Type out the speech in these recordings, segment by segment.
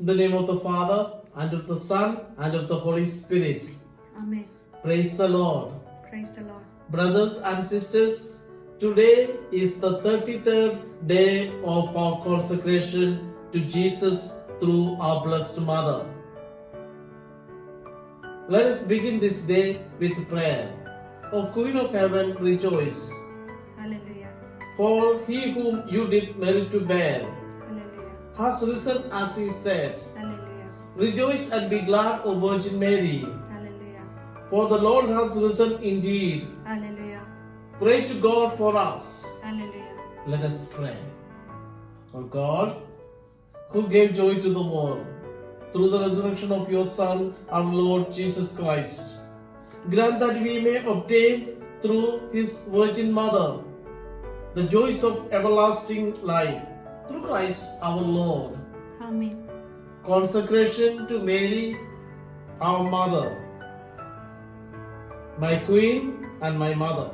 In the name of the Father, and of the Son, and of the Holy Spirit. Amen. Praise the Lord. Praise the Lord. Brothers and sisters, today is the 33rd day of our consecration to Jesus through our Blessed Mother. Let us begin this day with prayer. O Queen of Heaven, rejoice. Hallelujah. For he whom you did merit to bear Hallelujah. has risen as he said. Hallelujah. Rejoice and be glad, O Virgin Mary, Hallelujah. for the Lord has risen indeed. Hallelujah. Pray to God for us. Hallelujah. Let us pray. O God, who gave joy to the world through the resurrection of your Son, our Lord Jesus Christ, grant that we may obtain through his Virgin Mother the joys of everlasting life through Christ our Lord. Amen. Consecration to Mary, our Mother, my Queen and my Mother.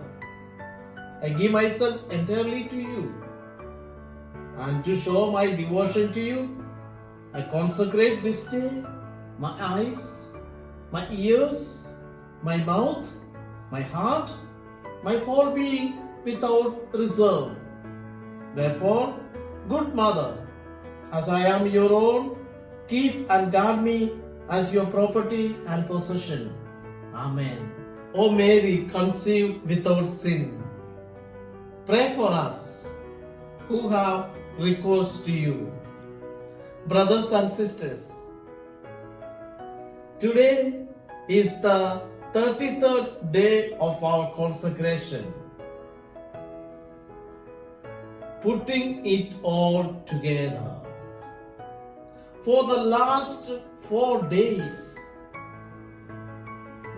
I give myself entirely to you, and to show my devotion to you, I consecrate this day my eyes, my ears, my mouth, my heart, my whole being without reserve. Therefore, good Mother, as I am your own, keep and guard me as your property and possession. Amen. O Mary, conceived without sin, pray for us who have recourse to you. Brothers and sisters, today is the 33rd day of our consecration. Putting it all together. For the last 4 days,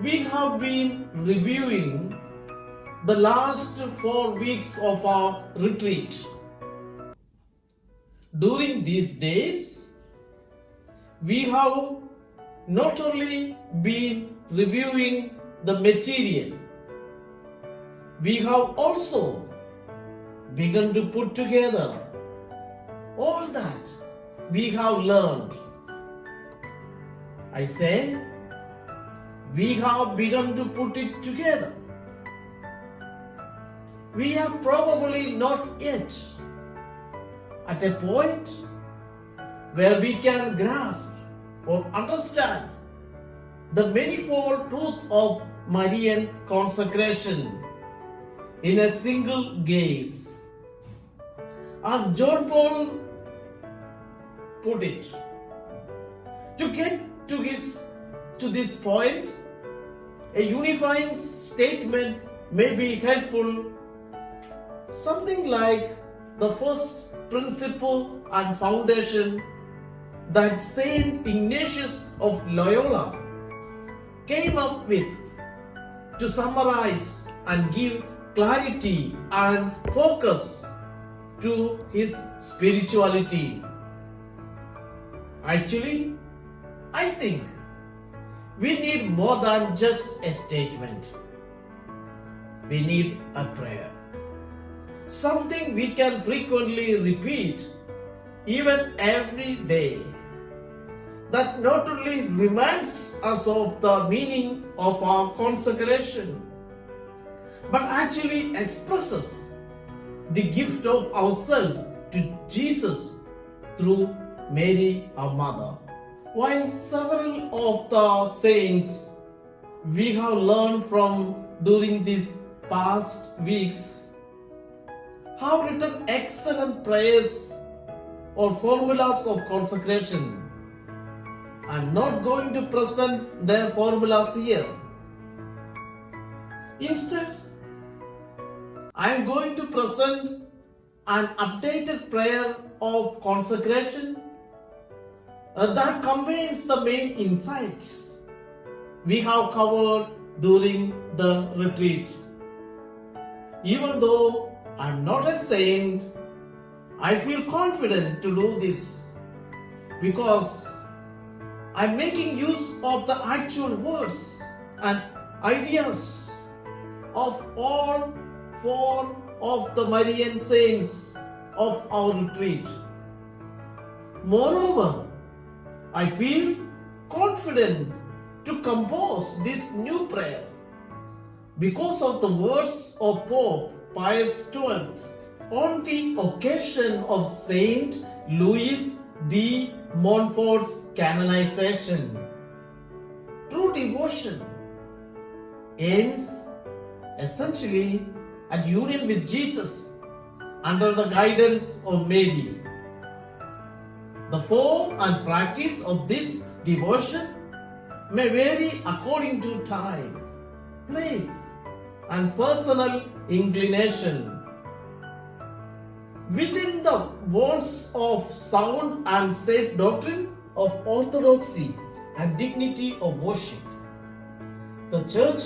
we have been reviewing the last 4 weeks of our retreat. During these days, we have not only been reviewing the material, we have also begun to put together all that we have learned. I say, we have begun to put it together. We are probably not yet at a point where we can grasp or understand the manifold truth of Marian consecration in a single gaze. As John Paul put it, to get to this point, a unifying statement may be helpful, something like the first principle and foundation that Saint Ignatius of Loyola came up with to summarize and give clarity and focus to his spirituality. Actually, I think we need more than just a statement. We need a prayer. Something we can frequently repeat, even every day, that not only reminds us of the meaning of our consecration, but actually expresses the gift of ourselves to Jesus through Mary, our Mother. While several of the saints we have learned from during these past weeks have written excellent prayers or formulas of consecration, I am not going to present their formulas here. Instead, I am going to present an updated prayer of consecration that contains the main insights we have covered during the retreat. Even though I am not a saint, I feel confident to do this because I am making use of the actual words and ideas of all 4 of the Marian saints of our retreat. Moreover, I feel confident to compose this new prayer because of the words of Pope Pius XII on the occasion of Saint Louis de Montfort's canonization. True devotion aims essentially at union with Jesus under the guidance of Mary. The form and practice of this devotion may vary according to time, place, and personal inclination. Within the bonds of sound and safe doctrine of orthodoxy and dignity of worship, the Church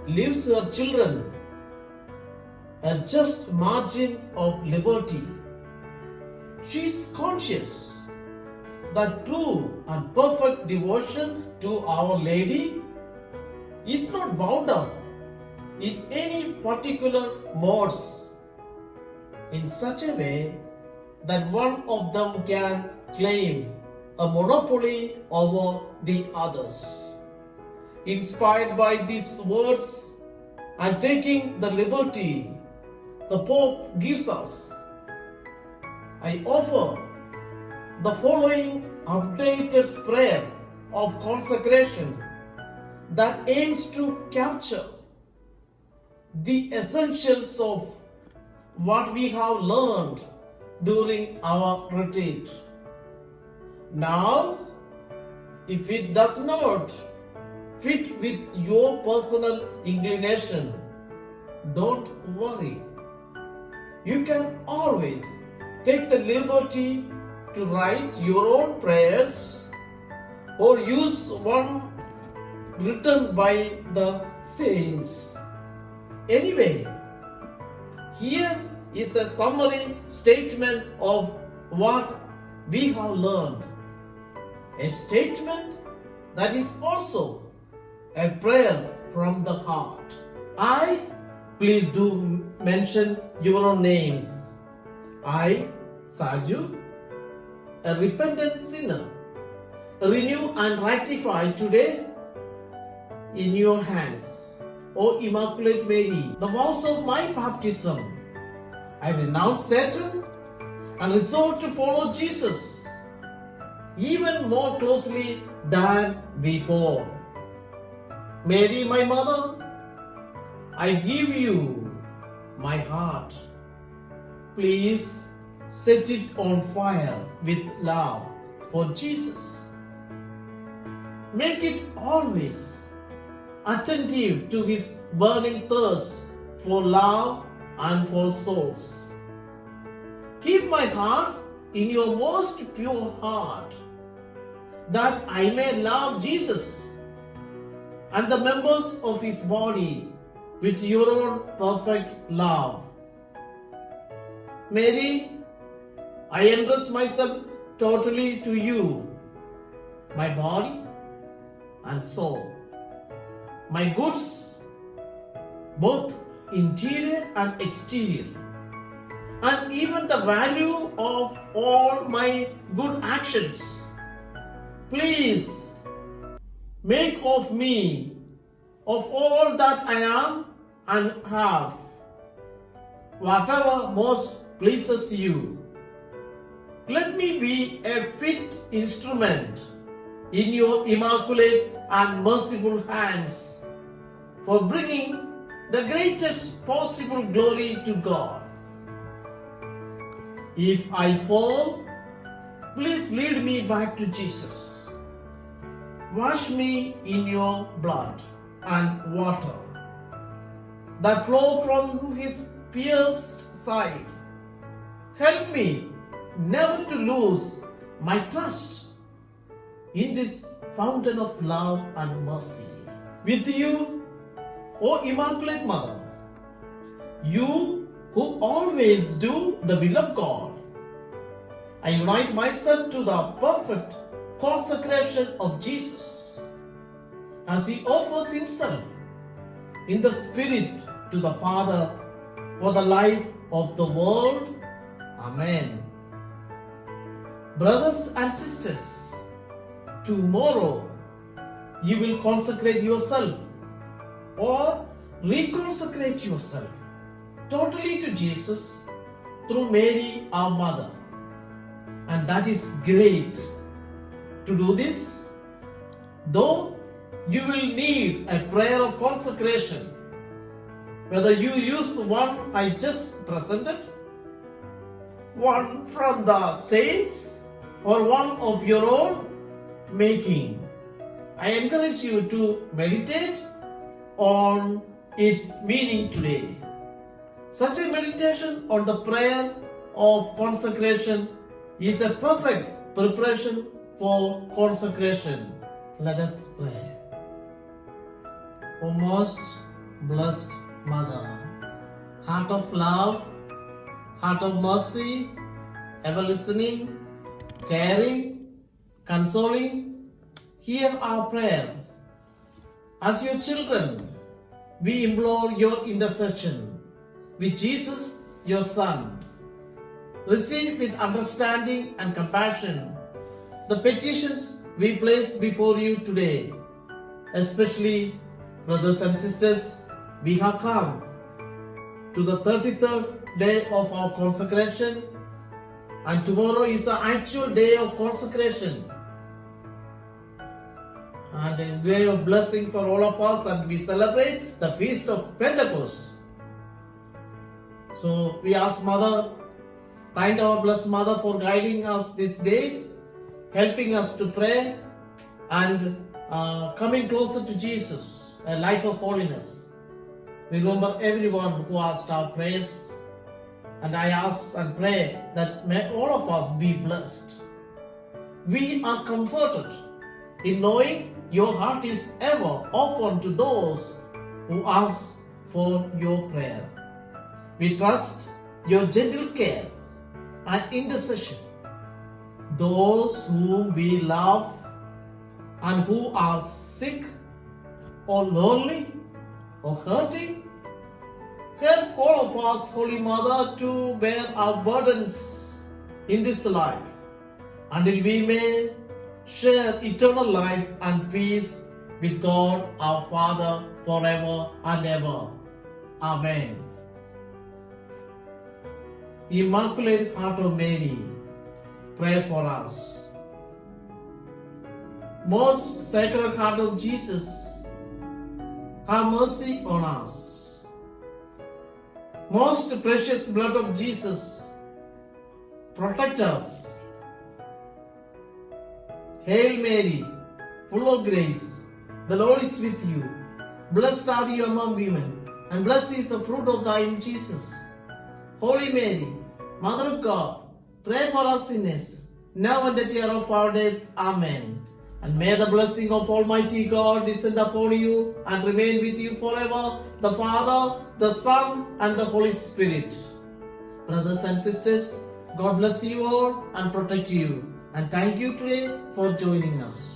leaves her children a just margin of liberty. She is conscious that true and perfect devotion to Our Lady is not bound up in any particular modes in such a way that one of them can claim a monopoly over the others. Inspired by these words and taking the liberty the Pope gives us, I offer the following updated prayer of consecration that aims to capture the essentials of what we have learned during our retreat. Now, if it does not fit with your personal inclination, don't worry. You can always take the liberty to write your own prayers or use one written by the saints. Anyway, here is a summary statement of what we have learned. A statement that is also a prayer from the heart. Please do mention your own names. I, Saju, a repentant sinner, renew and rectify today in your hands, O Immaculate Mary, the vows of my baptism. I renounce Satan and resolve to follow Jesus even more closely than before. Mary, my mother, I give you my heart. Please set it on fire with love for Jesus. Make it always attentive to his burning thirst for love and for souls. Keep my heart in your most pure heart, that I may love Jesus and the members of his body with your own perfect love. Mary, I entrust myself totally to you, my body and soul, my goods, both interior and exterior, and even the value of all my good actions. Please make of me, of all that I am and have, whatever most pleases you. Let me be a fit instrument in your immaculate and merciful hands for bringing the greatest possible glory to God. If I fall, please lead me back to Jesus. Wash me in your blood and water that flow from his pierced side. Help me never to lose my trust in this fountain of love and mercy. With you, O Immaculate Mother, you who always do the will of God, I unite myself to the perfect consecration of Jesus as he offers himself in the Spirit to the Father for the life of the world. Amen. Brothers and sisters, tomorrow you will consecrate yourself or reconsecrate yourself totally to Jesus through Mary, our mother. And that is great. To do this, though you will need a prayer of consecration, whether you use the one I just presented, one from the saints, or one of your own making. I encourage you to meditate on its meaning today. Such a meditation on the prayer of consecration is a perfect preparation for consecration. Let us pray. O most blessed Mother, heart of love, heart of mercy, ever listening, caring, consoling, hear our prayer. As your children, we implore your intercession with Jesus, your Son. Receive with understanding and compassion the petitions we place before you today. Especially, brothers and sisters, we have come to the 33rd day of our consecration, and tomorrow is the actual day of consecration and a day of blessing for all of us, and we celebrate the feast of Pentecost. So we ask Mother, thank our blessed Mother for guiding us these days, helping us to pray and coming closer to Jesus, a life of holiness. We remember everyone who asked our prayers, and I ask and pray that may all of us be blessed. We are comforted in knowing your heart is ever open to those who ask for your prayer. We trust your gentle care and intercession. Those whom we love and who are sick or lonely or hurting, help all of us, Holy Mother, to bear our burdens in this life until we may share eternal life and peace with God our Father forever and ever. Amen. Immaculate Heart of Mary, pray for us. Most Sacred Heart of Jesus, have mercy on us. Most precious blood of Jesus, protect us. Hail Mary, full of grace, the Lord is with you. Blessed are you among women, and blessed is the fruit of thy womb, Jesus. Holy Mary, Mother of God, pray for us sinners, now and at the hour of our death. Amen. And may the blessing of Almighty God descend upon you and remain with you forever, the Father, the Son, and the Holy Spirit. Brothers and sisters, God bless you all and protect you. And thank you today for joining us.